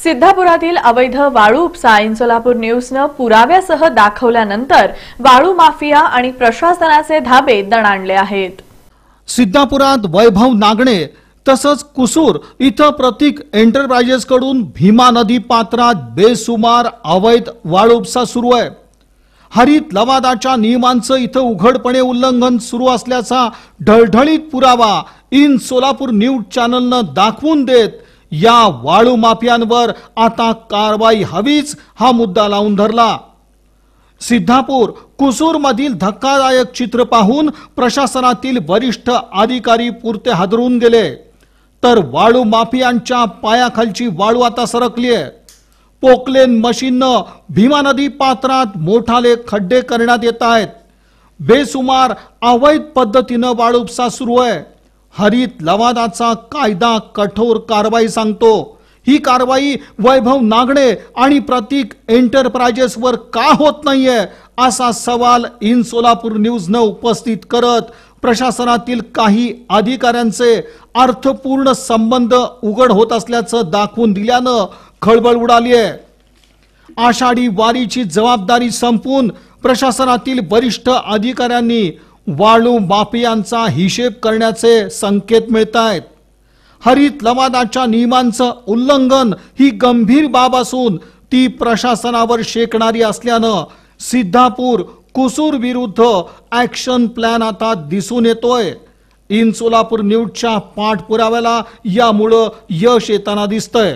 सिद्धापुरातील अवैध वाळू उपसा सोलापूर न्यूजनं पुराव्यासह दाखवल्यानंतर वाळू माफिया आणि प्रशासनाचे धाबे दणाणले आहेत। सिद्धापुरात वैभव नागणे तसंच कुसूर इथं प्रतीक एंटरप्राइजेस कडून भीमा नदी पात्रात बेसुमार अवैध वाळू उपसा सुरू आहे। हरित लवादाच्या नियमांचं इथं उघडपणे उल्लंघन सुरू असल्याचा ढळढळीत पुरावा इन सोलापूर न्यूज चॅनलनं दाखवून देत या वाळू माफियांवर आता कारवाई हवीच हा मुद्दा लावून धरला। सिद्धापूर कुसूर मधील धक्कादायक चित्र पाहून प्रशासनातील वरिष्ठ अधिकारी पुरते हादरून गेले, तर वाळू माफियांच्या पायाखालची वाळू आता सरकली आहे। पोकलेन मशीननं भीमा नदी पात्रात मोठाले खड्डे करण्यात येत आहेत। बेसुमार अवैध पद्धतीनं वाळू उपसा सुरू आहे। हरित लवादाचा कायदा कठोर कारवाई सांगतो। ही कारवाई वैभव नागणे आणि प्रतीक एंटरप्राइजेस वर का होत नाहीये असा सवाल इन सोलापूर न्यूजनं उपस्थित करत प्रशासनातील काही अधिकाऱ्यांचे अर्थपूर्ण संबंध उघड होत असल्याचं दाखवून दिल्यानं खळबळ उडाली आहे। आषाढी वारीची जबाबदारी संपून प्रशासनातील वरिष्ठ अधिकाऱ्यांनी वाळू माफियांचा हिशेब करण्याचे संकेत मिळत आहेत। हरित लवादाच्या नियमांचं उल्लंघन ही गंभीर बाब असून ती प्रशासनावर शेकणारी असल्यानं सिद्धापूर कुसूर विरुद्ध ॲक्शन प्लॅन आता दिसून येतोय। इन सोलापूर न्यूजच्या पाठपुराव्याला यामुळे यश येताना दिसतंय।